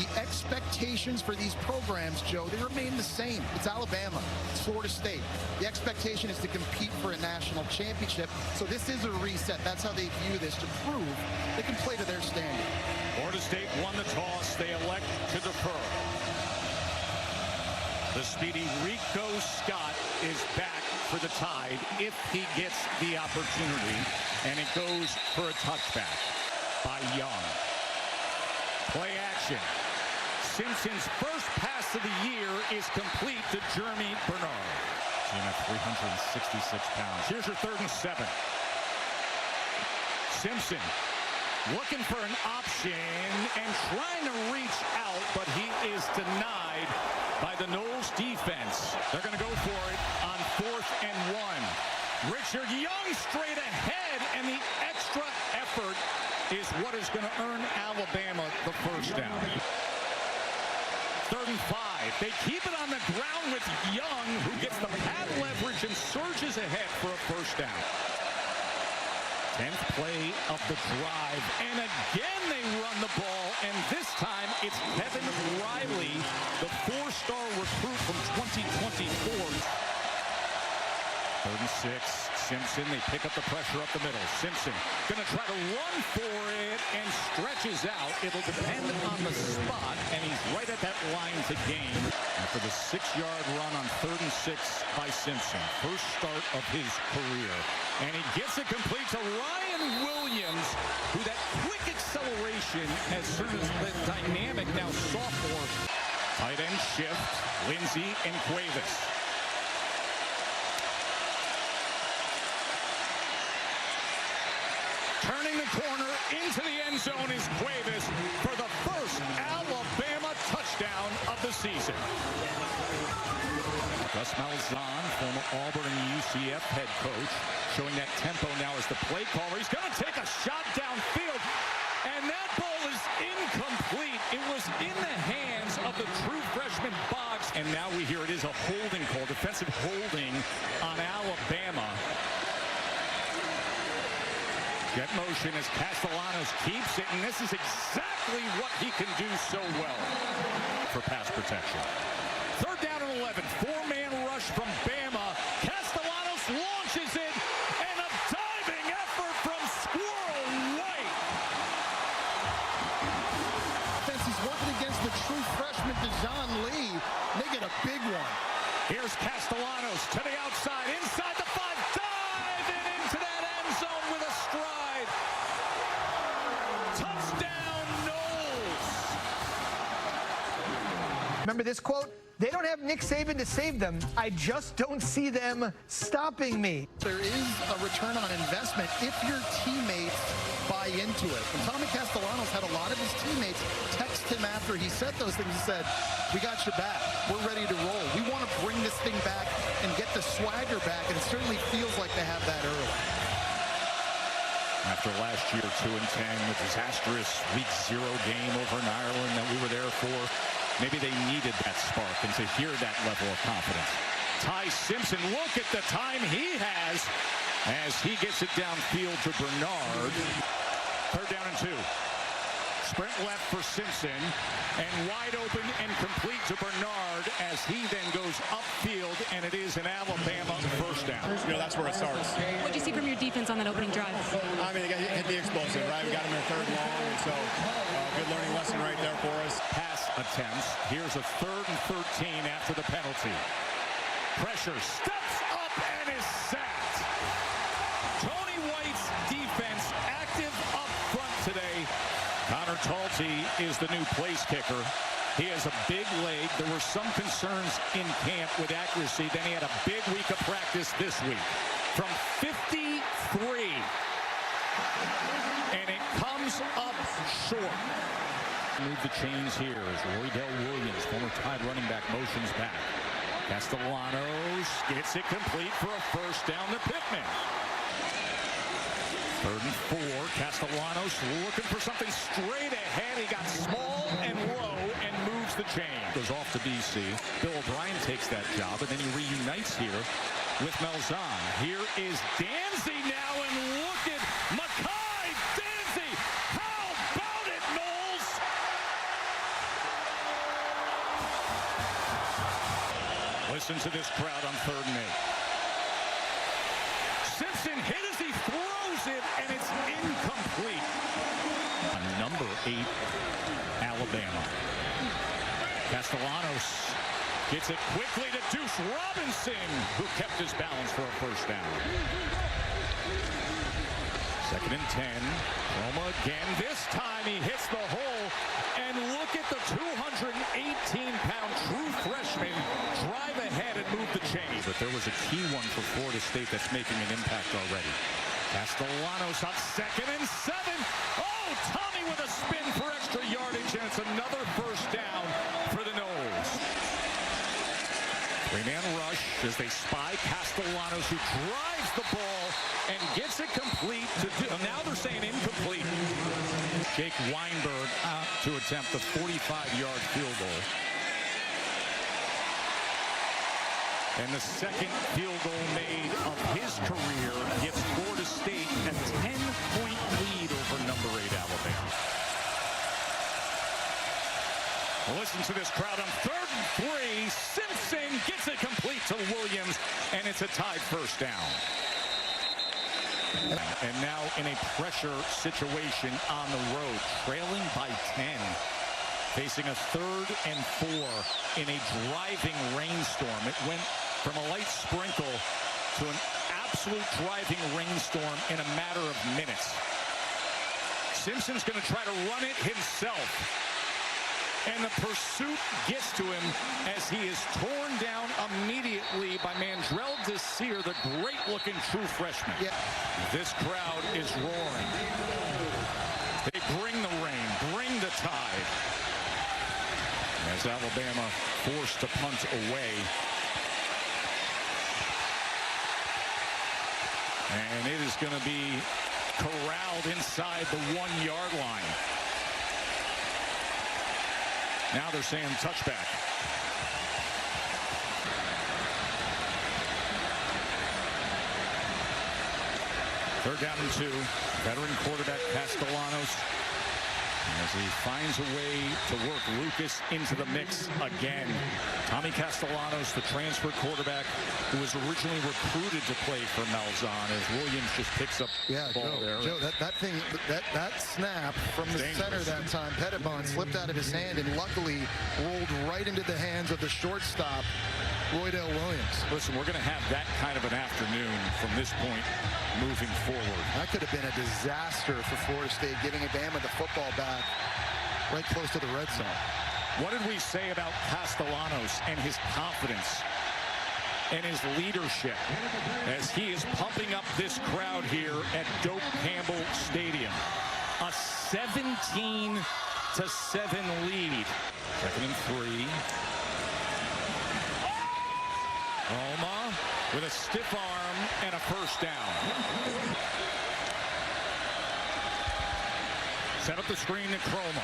The expectations for these programs, Joe, they remain the same. It's Alabama, it's Florida State. The expectation is to compete for a national championship. So this is a reset. That's how they view this, to prove they can play to their standard. Florida State won the toss. They elect to defer. The speedy Rico Scott is back for the Tide if he gets the opportunity, and it goes for a touchback by Young. Play action. Simpson's first pass of the year is complete to Jeremy Bernard. Team at 366 pounds. Here's your 3rd and 7. Simpson looking for an option and trying to reach out, but he is denied by the Noles defense. They're going to go for it on 4th and 1. Richard Young straight ahead, and the extra effort is what is going to earn Alabama the first down. 3rd and 5. They keep it on the ground with Young, who gets the pad leverage and surges ahead for a first down. 10th play of the drive, and again they run the ball, and this time it's Kevin Riley, the 4-star recruit from 2024. 3rd and 6. Simpson, they pick up the pressure up the middle. Simpson going to try to run for it and stretches out. It'll depend on the spot, and he's right at that line to gain. After the 6-yard run on 3rd and 6 by Simpson. First start of his career. And he gets it complete to Ryan Williams, who that quick acceleration as soon as the dynamic now sophomore. Tight end shift, Lindsey and Cuevas. Turning the corner into the end zone is Cuevas for the first Alabama touchdown of the season. Gus Malzahn, former Auburn and UCF head coach, showing that tempo now as the play caller. He's going to take a shot downfield, and that ball is incomplete. It was in the hands of the true freshman Boggs, and now we hear it is a holding call, defensive holding on Alabama. Jet motion as Castellanos keeps it, and this is exactly what he can do so well for pass protection. 3rd down and 11, 4-man rush from Bama. Castellanos launches it, and a diving effort from Squirrel White. Defense, he's working against the true freshman Dejon Lee. They get a big one. Here's Castellanos to the outside, inside the 5, dive and into that end zone with a stride. Touchdown, Noles. Remember this quote? They don't have Nick Saban to save them. I just don't see them stopping me. There is a return on investment if your teammates buy into it. And Tommy Castellanos had a lot of his teammates text him after he said those things. He said, "We got your back. We're ready to roll. We want to bring this thing back and get the swagger back." And it certainly feels like they have that early. After last year, 2-10, the disastrous Week 0 game over in Ireland that we were there for, maybe they needed that spark, and to hear that level of confidence. Ty Simpson, look at the time he has as he gets it downfield to Bernard. 3rd down and 2. Sprint left for Simpson, and wide open and complete to Bernard as he then goes upfield, and it is an Alabama first down. You know, that's where it starts. What did you see from your defense on that opening drive? I mean, they hit the explosive, right? We got him in 3rd long, and so good learning lesson right there for us. Pass attempts. Here's a 3rd and 13 after the penalty. Pressure, steps up and is sacked. Tony White's defense active up front today. Connor Talty is the new place kicker. He has a big leg. There were some concerns in camp with accuracy. Then he had a big week of practice this week. From 53. And it comes up short. Move the chains here as Roydell Williams, former Tide running back, motions back. Castellanos gets it complete for a first down to Pittman. 3rd and 4. Castellanos looking for something straight ahead. He got small and low and moves the chain. Goes off to BC. Bill O'Brien takes that job, and then he reunites here with Malzahn. Here is Danzy now, and look at Makai Danzy. How about it, Noles? Listen to this crowd on 3rd and 8. Simpson hit as he throws it, and it's incomplete. Number 8, Alabama. Castellanos gets it quickly to Deuce Robinson, who kept his balance for a first down. 2nd and 10. Roma again. This time he hits the hole. And look at the 218-pound true freshman drive ahead and move the chains. But there was a key one for Florida State that's making an impact already. Castellanos on 2nd and 7. Oh, Tommy with a spin for extra yardage, and it's another first down for the Noles. 3-man rush as they spy Castellanos, who drives the ball and gets it complete to now they're saying incomplete. Jake Weinberg to attempt the 45-yard field goal. And the second field goal made of his career gives Florida State a 10-point lead over number 8 Alabama. Listen to this crowd on 3rd and 3. Simpson gets it complete to Williams, and it's a tied first down. And now in a pressure situation on the road, trailing by 10, facing a 3rd and 4 in a driving rainstorm. It went from a light sprinkle to an absolute driving rainstorm in a matter of minutes. Simpson's going to try to run it himself. And the pursuit gets to him as he is torn down immediately by Mandrell Desir, the great-looking true freshman. Yeah. This crowd is roaring. They bring the rain, bring the tide. As Alabama forced to punt away. And it is going to be corralled inside the 1-yard line. Now they're saying touchback. Third down and 2. Veteran quarterback Castellanos, as he finds a way to work Lucas into the mix again. Tommy Castellanos, the transfer quarterback who was originally recruited to play for Malzahn, as Williams just picks up the ball there. Joe, that snap from the center that time, Pettibon slipped out of his hand and luckily rolled right into the hands of the shortstop, Roydell Williams. Listen, we're going to have that kind of an afternoon from this point moving forward. That could have been a disaster for Florida State, giving Bama the football back right close to the red zone. What did we say about Castellanos and his confidence and his leadership as he is pumping up this crowd here at Doak Campbell Stadium? A 17-7 lead. 2nd and 3. Roma with a stiff arm and a first down. Set up the screen to Croma.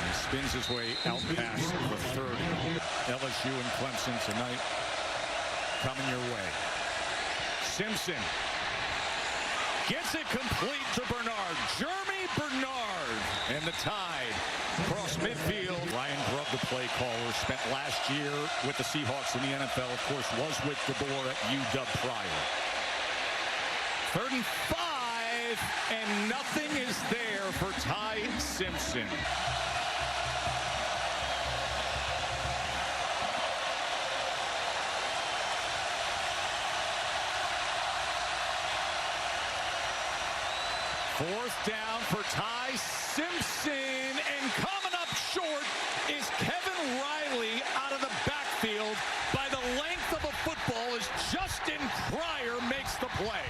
He spins his way out past the 30. LSU and Clemson tonight coming your way. Simpson gets it complete to Bernard. Jeremy Bernard. And the Tide across midfield. Ryan Grubb, the play caller, spent last year with the Seahawks in the NFL. Of course, was with DeBoer at UW prior. 3rd and 5, and nothing is there for Ty Simpson. Fourth down for Ty Simpson, and coming up short is Kevin Riley out of the backfield by the length of a football as Justin Cryer makes the play.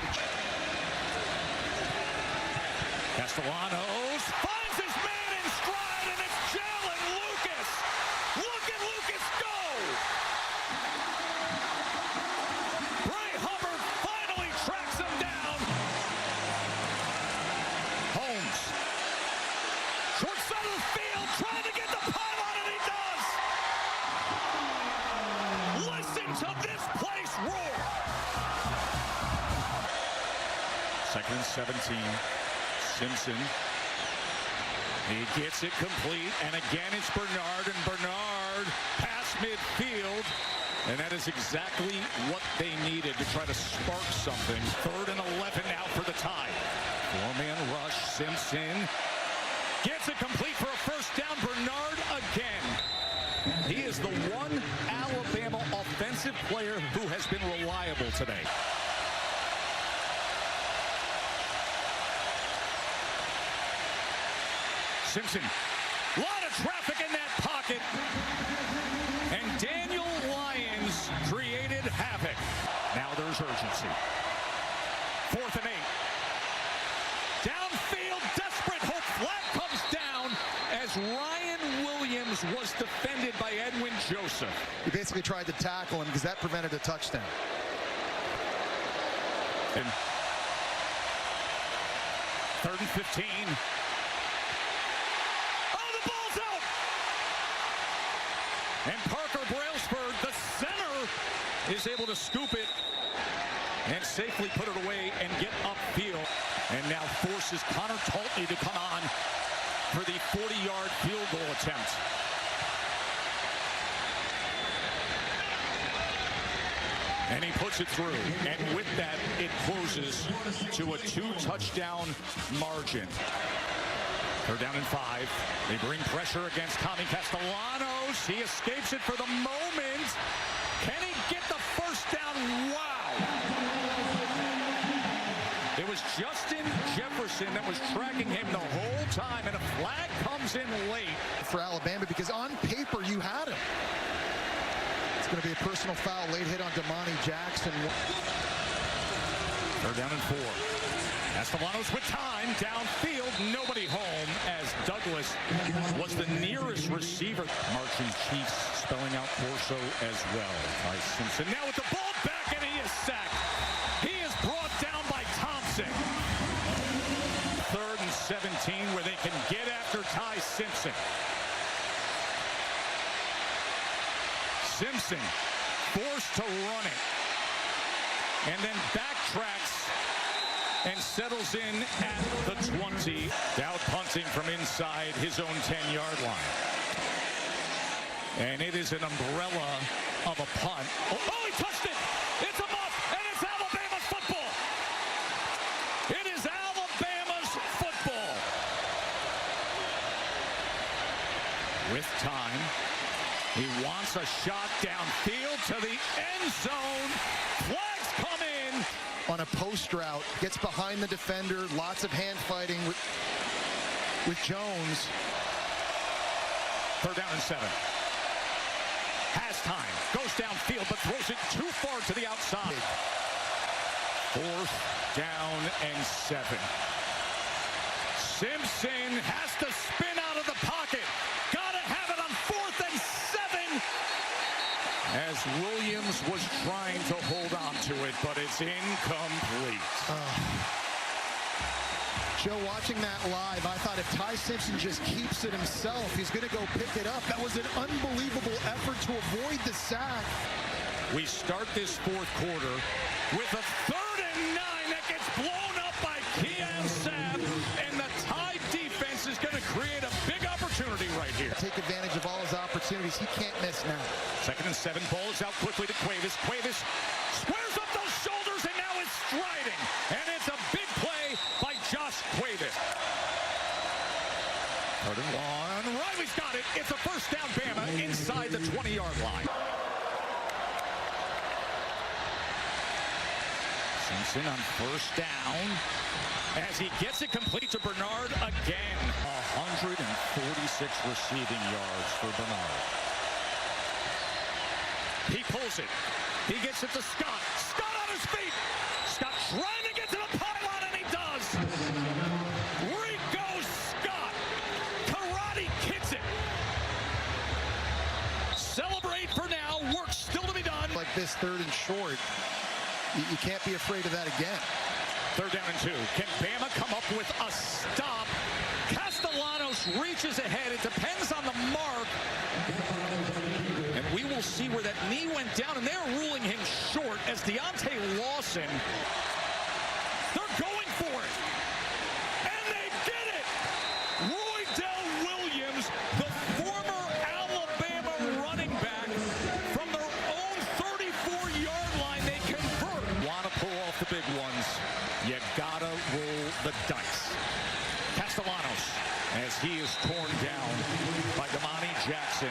Castellanos finds his man in stride, and it's Jalen Lucas. Look at Lucas go! Bray Hubbard finally tracks him down. Holmes. Short side of the field, trying to get the pylon, and he does! Listen to this place roar! 2nd and 17. Simpson. He gets it complete, and again it's Bernard, and Bernard Bernard past midfield. And that is exactly what they needed to try to spark something. 3rd and 11 now for the tie. 4-man rush. Simpson gets it complete for a first down. Bernard again. He is the one Alabama offensive player who has been reliable today. Simpson, a lot of traffic in that pocket. And Daniel Lyons created havoc. Now there's urgency. 4th and 8. Downfield, desperate hope. Flag comes down as Ryan Williams was defended by Edwin Joseph. He basically tried to tackle him because that prevented a touchdown. And 3rd and 15. Oh, the ball's out! And Parker Brailsford, the center, is able to scoop it and safely put it away and get upfield. And now forces Connor Taltney to come on for the 40-yard field goal attempt. And he puts it through. And with that, it closes to a 2-touchdown margin. 3rd down and 5. They bring pressure against Tommy Castellanos. He escapes it for the moment. Can he get the first down? Wow. It was Justin Jefferson that was tracking him the whole time, and a flag comes in late. For Alabama, because on paper you had him. It's going to be a personal foul, late hit on Damani Jackson. 3rd down and 4. Castellanos with time, downfield, nobody home as Douglas was the nearest receiver. Marching Chiefs spelling out Corso as well by Simpson. Now with the ball back, and he is sacked. He is brought down by Thompson. 3rd and 17 where they can get after Ty Simpson. Simpson forced to run it and then backtracks and settles in at the 20. Dowd punting from inside his own 10-yard line. And it is an umbrella of a punt. Oh, he touched it! It's a muff, and it's Alabama's football! It is Alabama's football! With time, he wants a shot downfield to the end zone. Flags come in. On a post route, gets behind the defender, lots of hand fighting with Jones. 3rd down and 7. Has time, goes downfield, but throws it too far to the outside. 4th down and 7. Simpson has to spin out of the pocket. Gotta have it on 4th and 7. As Williams was trying to hold on to it, but it's incomplete. Joe, watching that live, I thought if Ty Simpson just keeps it himself, he's going to go pick it up. That was an unbelievable effort to avoid the sack. We start this 4th quarter with a 3rd and 9 that gets blown up by Keon Sabb, and the Tide defense is going to create a big opportunity right here. Take advantage of all his opportunities. He can't miss now. 2nd and 7, ball is out quickly to Cuevas. Cuevas squares up those shoulders and now is striding. And it's a big play by Josh Cuevas. 3rd and 1. Riley's got it. It's a first down, Bama, inside the 20-yard line. Simpson on first down as he gets it complete to Bernard again. 146 receiving yards for Bernard. He pulls it. He gets it to Scott. Scott on his feet. Scott trying to get to the pylon, and he does. Rico Scott. Karate kicks it. Celebrate for now. Work still to be done. Like this 3rd and short, you can't be afraid of that again. 3rd down and 2. Can Bama come up with a stop? Castellanos reaches ahead. It depends on the mark. And we will see where that knee went down, and they're ruling him short as Deontay Lawson. They're going for it. And they did it! Roydell Williams, the former Alabama is torn down by Damani Jackson.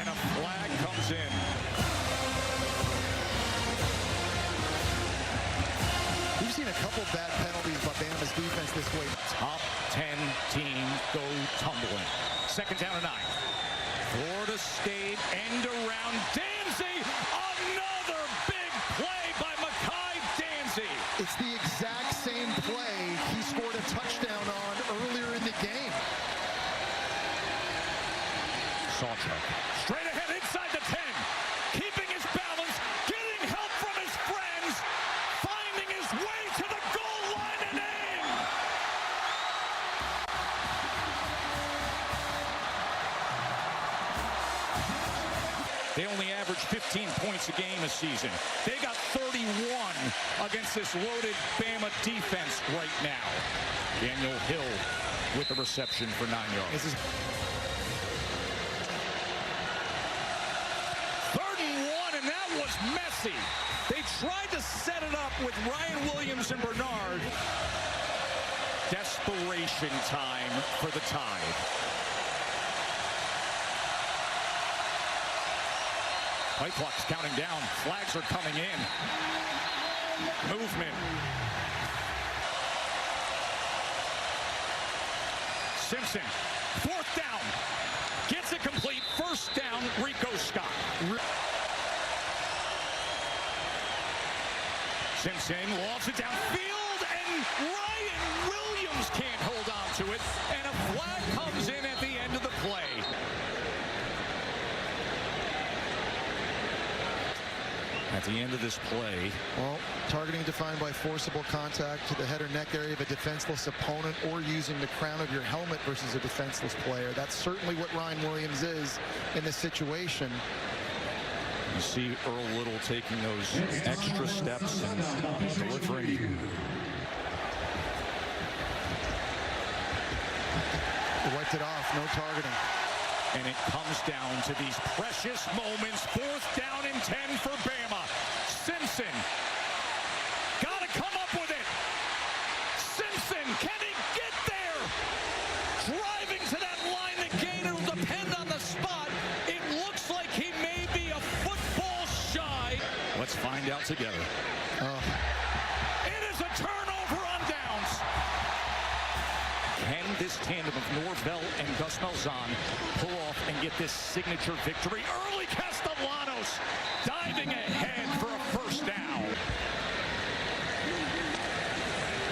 And a flag comes in. We've seen a couple bad penalties by Bama's defense this week. Top 10 team go tumbling. Second down and 9. Florida State end around Danzy. Another big play by Mekhi Danzy. It's the exact same play he scored a touchdown on earlier in the game. Sawchuck straight ahead inside the 10. Keeping his balance, getting help from his friends, finding his way to the goal line and in. They only average 15 points a game a season. They got 31 against this loaded Bama defense right now. Daniel Hill with the reception for 9 yards. This is 31, and that was messy. They tried to set it up with Ryan Williams and Bernard. Desperation time for the Tide. Play clock's counting down. Flags are coming in. Movement. Simpson, 4th down. Gets it complete. 1st down, Rico Scott. Simpson lofts it downfield, and Ryan Williams can't hold on to it. And a flag comes in at the end of the play. At the end of this play, well, targeting defined by forcible contact to the head or neck area of a defenseless opponent or using the crown of your helmet versus a defenseless player. That's certainly what Ryan Williams is in this situation. you see Earl Little taking those extra steps and delivering. He wiped it off, no targeting. And it comes down to these precious moments. 4th down and 10 for Bama. Simpson got to come up with it. Simpson, can he get there? Driving to that line again. It'll depend on the spot. It looks like he may be a football shy. Let's find out together. It is a turnover on downs. Can this tandem of Norvell and Gus Malzahn pull off and get this signature victory? Early Castellanos diving ahead for a 1st down.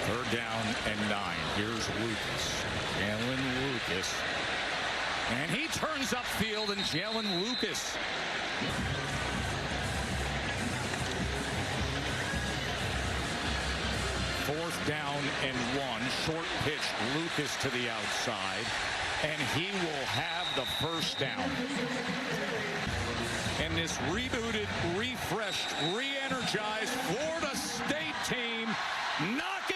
3rd down and 9. Here's Lucas. Jalen Lucas. And he turns upfield, and Jalen Lucas Fourth down and 1. Short pitch, Lucas to the outside. And he will have the 1st down. And this rebooted, refreshed, re-energized Florida State team knocking